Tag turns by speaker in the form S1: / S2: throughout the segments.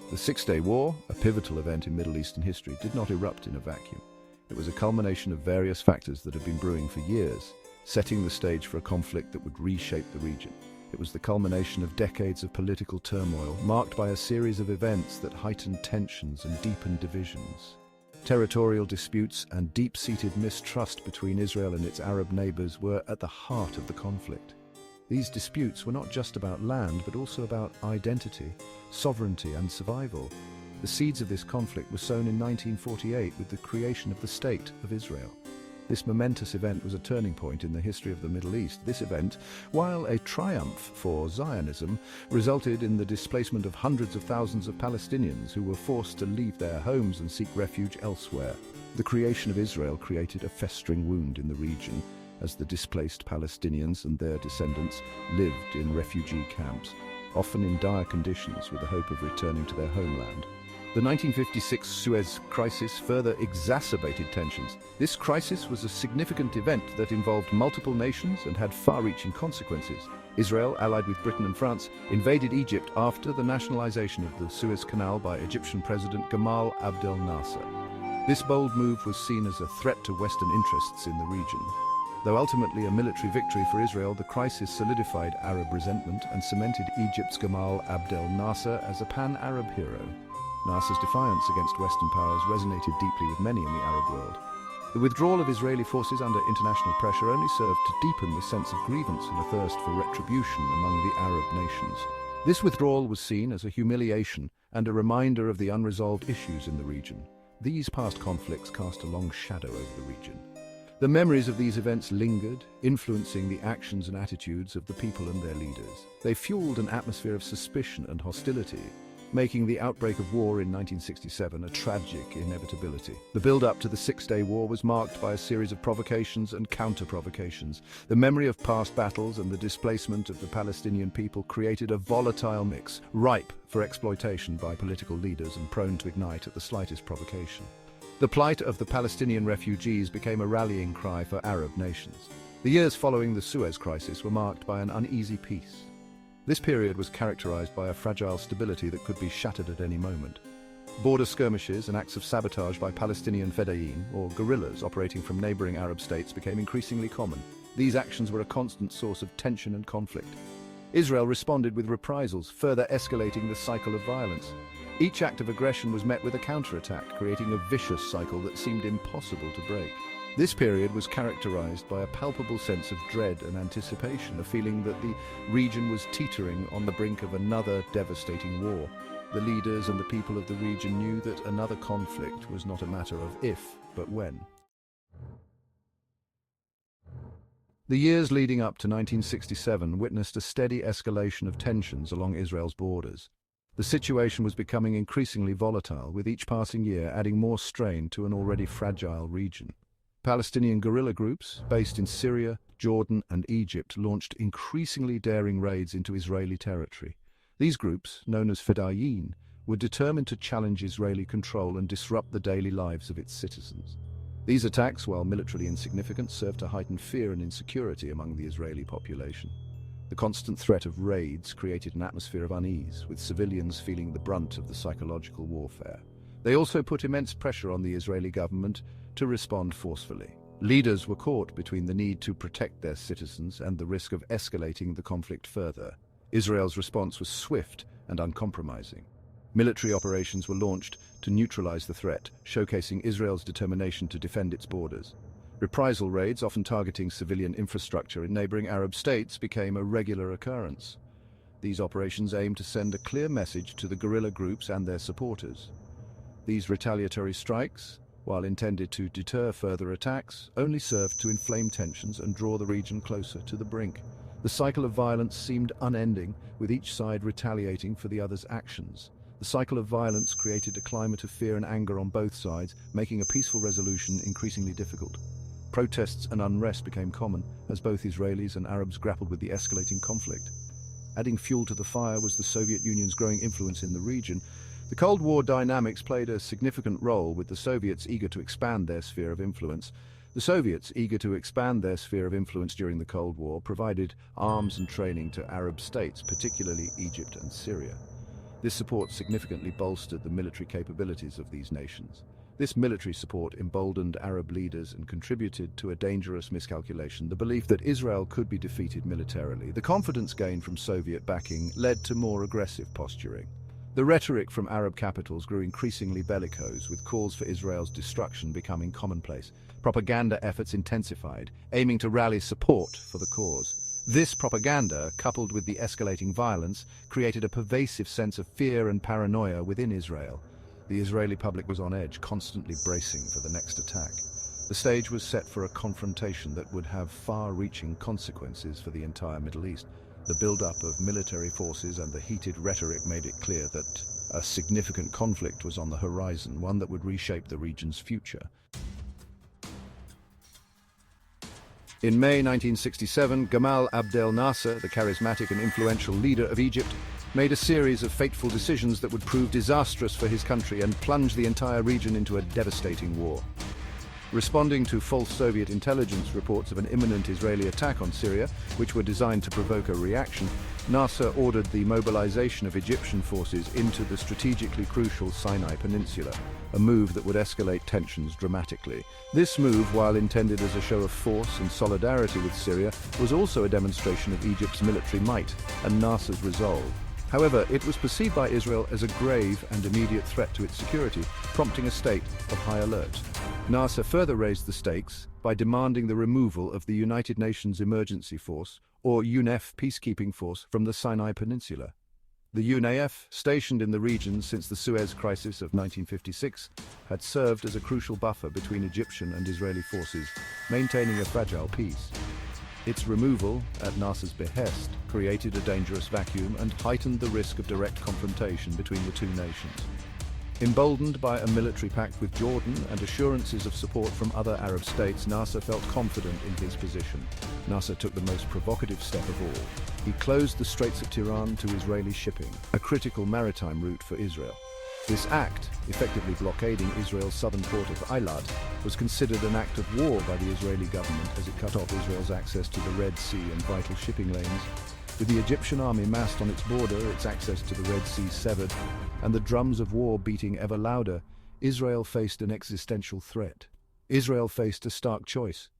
S1: The Six-Day War, a pivotal event in Middle Eastern history, did not erupt in a vacuum. It was a culmination of various factors that had been brewing for years, setting the stage for a conflict that would reshape the region. It was the culmination of decades of political turmoil, marked by a series of events that heightened tensions and deepened divisions. Territorial disputes and deep-seated mistrust between Israel and its Arab neighbors were at the heart of the conflict. These disputes were not just about land, but also about identity, sovereignty, and survival. The seeds of this conflict were sown in 1948 with the creation of the State of Israel. This momentous event was a turning point in the history of the Middle East. This event, while a triumph for Zionism, resulted in the displacement of hundreds of thousands of Palestinians who were forced to leave their homes and seek refuge elsewhere. The creation of Israel created a festering wound in the region, as the displaced Palestinians and their descendants lived in refugee camps, often in dire conditions with the hope of returning to their homeland. The 1956 Suez Crisis further exacerbated tensions. This crisis was a significant event that involved multiple nations and had far-reaching consequences. Israel, allied with Britain and France, invaded Egypt after the nationalization of the Suez Canal by Egyptian President Gamal Abdel Nasser. This bold move was seen as a threat to Western interests in the region. Though ultimately a military victory for Israel, the crisis solidified Arab resentment and cemented Egypt's Gamal Abdel Nasser as a pan-Arab hero. Nasser's defiance against Western powers resonated deeply with many in the Arab world. The withdrawal of Israeli forces under international pressure only served to deepen the sense of grievance and a thirst for retribution among the Arab nations. This withdrawal was seen as a humiliation and a reminder of the unresolved issues in the region. These past conflicts cast a long shadow over the region. The memories of these events lingered, influencing the actions and attitudes of the people and their leaders. They fueled an atmosphere of suspicion and hostility, making the outbreak of war in 1967 a tragic inevitability. The build-up to the Six-Day War was marked by a series of provocations and counter-provocations. The memory of past battles and the displacement of the Palestinian people created a volatile mix, ripe for exploitation by political leaders and prone to ignite at the slightest provocation. The plight of the Palestinian refugees became a rallying cry for Arab nations. The years following the Suez Crisis were marked by an uneasy peace. This period was characterized by a fragile stability that could be shattered at any moment. Border skirmishes and acts of sabotage by Palestinian fedayeen, or guerrillas operating from neighboring Arab states, became increasingly common. These actions were a constant source of tension and conflict. Israel responded with reprisals, further escalating the cycle of violence. Each act of aggression was met with a counterattack, creating a vicious cycle that seemed impossible to break. This period was characterized by a palpable sense of dread and anticipation, a feeling that the region was teetering on the brink of another devastating war. The leaders and the people of the region knew that another conflict was not a matter of if, but when. The years leading up to 1967 witnessed a steady escalation of tensions along Israel's borders. The situation was becoming increasingly volatile, with each passing year adding more strain to an already fragile region. Palestinian guerrilla groups, based in Syria, Jordan, and Egypt, launched increasingly daring raids into Israeli territory. These groups, known as fedayeen, were determined to challenge Israeli control and disrupt the daily lives of its citizens. These attacks, while militarily insignificant, served to heighten fear and insecurity among the Israeli population. The constant threat of raids created an atmosphere of unease, with civilians feeling the brunt of the psychological warfare. They also put immense pressure on the Israeli government to respond forcefully. Leaders were caught between the need to protect their citizens and the risk of escalating the conflict further. Israel's response was swift and uncompromising. Military operations were launched to neutralize the threat, showcasing Israel's determination to defend its borders. Reprisal raids, often targeting civilian infrastructure in neighboring Arab states, became a regular occurrence. These operations aimed to send a clear message to the guerrilla groups and their supporters. These retaliatory strikes, while intended to deter further attacks, only served to inflame tensions and draw the region closer to the brink. The cycle of violence seemed unending, with each side retaliating for the other's actions. The cycle of violence created a climate of fear and anger on both sides, making a peaceful resolution increasingly difficult. Protests and unrest became common as both Israelis and Arabs grappled with the escalating conflict. Adding fuel to the fire was the Soviet Union's growing influence in the region. The Cold War dynamics played a significant role, with the Soviets eager to expand their sphere of influence. The Soviets, eager to expand their sphere of influence during the Cold War, provided arms and training to Arab states, particularly Egypt and Syria. This support significantly bolstered the military capabilities of these nations. This military support emboldened Arab leaders and contributed to a dangerous miscalculation, the belief that Israel could be defeated militarily. The confidence gained from Soviet backing led to more aggressive posturing. The rhetoric from Arab capitals grew increasingly bellicose, with calls for Israel's destruction becoming commonplace. Propaganda efforts intensified, aiming to rally support for the cause. This propaganda, coupled with the escalating violence, created a pervasive sense of fear and paranoia within Israel. The Israeli public was on edge, constantly bracing for the next attack. The stage was set for a confrontation that would have far-reaching consequences for the entire Middle East. The build-up of military forces and the heated rhetoric made it clear that a significant conflict was on the horizon, one that would reshape the region's future. In May 1967, Gamal Abdel Nasser, the charismatic and influential leader of Egypt, made a series of fateful decisions that would prove disastrous for his country and plunge the entire region into a devastating war. Responding to false Soviet intelligence reports of an imminent Israeli attack on Syria, which were designed to provoke a reaction, Nasser ordered the mobilization of Egyptian forces into the strategically crucial Sinai Peninsula, a move that would escalate tensions dramatically. This move, while intended as a show of force and solidarity with Syria, was also a demonstration of Egypt's military might and Nasser's resolve. However, it was perceived by Israel as a grave and immediate threat to its security, prompting a state of high alert. Nasser further raised the stakes by demanding the removal of the United Nations Emergency Force, or UNEF peacekeeping force, from the Sinai Peninsula. The UNEF, stationed in the region since the Suez Crisis of 1956, had served as a crucial buffer between Egyptian and Israeli forces, maintaining a fragile peace. Its removal, at Nasser's behest, created a dangerous vacuum and heightened the risk of direct confrontation between the two nations. Emboldened by a military pact with Jordan and assurances of support from other Arab states, Nasser felt confident in his position. Nasser took the most provocative step of all. He closed the Straits of Tiran to Israeli shipping, a critical maritime route for Israel. This act, effectively blockading Israel's southern port of Eilat, was considered an act of war by the Israeli government as it cut off Israel's access to the Red Sea and vital shipping lanes. With the Egyptian army massed on its border, its access to the Red Sea severed, and the drums of war beating ever louder, Israel faced an existential threat. Israel faced a stark choice: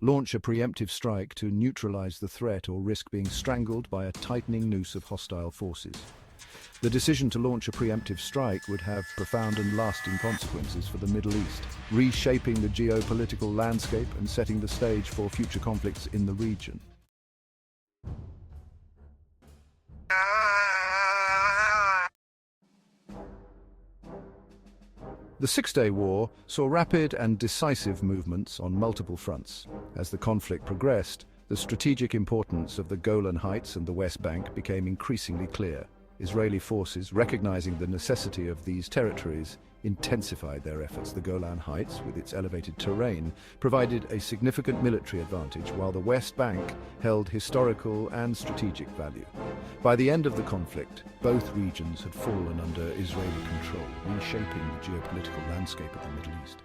S1: launch a preemptive strike to neutralize the threat or risk being strangled by a tightening noose of hostile forces. The decision to launch a preemptive strike would have profound and lasting consequences for the Middle East, reshaping the geopolitical landscape and setting the stage for future conflicts in the region. The Six-Day War saw rapid and decisive movements on multiple fronts. As the conflict progressed, the strategic importance of the Golan Heights and the West Bank became increasingly clear. Israeli forces, recognizing the necessity of these territories, intensified their efforts. The Golan Heights, with its elevated terrain, provided a significant military advantage, while the West Bank held historical and strategic value. By the end of the conflict, both regions had fallen under Israeli control, reshaping the geopolitical landscape of the Middle East.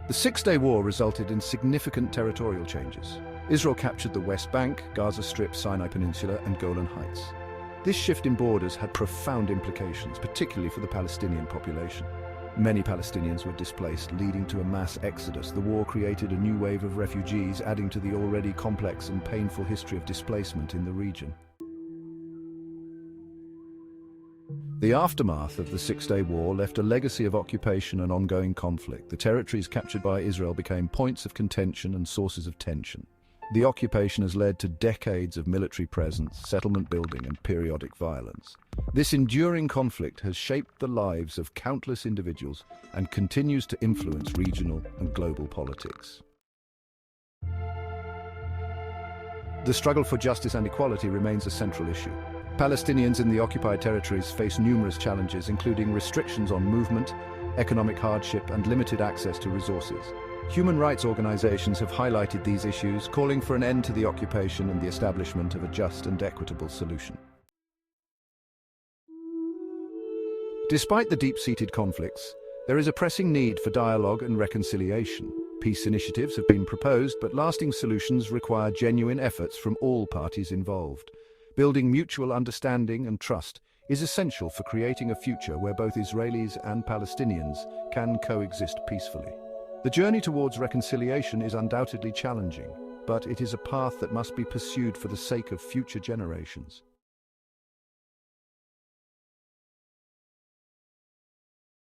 S1: The Six-Day War resulted in significant territorial changes. Israel captured the West Bank, Gaza Strip, Sinai Peninsula, and Golan Heights. This shift in borders had profound implications, particularly for the Palestinian population. Many Palestinians were displaced, leading to a mass exodus. The war created a new wave of refugees, adding to the already complex and painful history of displacement in the region. The aftermath of the Six-Day War left a legacy of occupation and ongoing conflict. The territories captured by Israel became points of contention and sources of tension. The occupation has led to decades of military presence, settlement building, and periodic violence. This enduring conflict has shaped the lives of countless individuals and continues to influence regional and global politics. The struggle for justice and equality remains a central issue. Palestinians in the occupied territories face numerous challenges, including restrictions on movement, economic hardship, and limited access to resources. Human rights organizations have highlighted these issues, calling for an end to the occupation and the establishment of a just and equitable solution. Despite the deep-seated conflicts, there is a pressing need for dialogue and reconciliation. Peace initiatives have been proposed, but lasting solutions require genuine efforts from all parties involved. Building mutual understanding and trust is essential for creating a future where both Israelis and Palestinians can coexist peacefully. The journey towards reconciliation is undoubtedly challenging, but it is a path that must be pursued for the sake of future generations.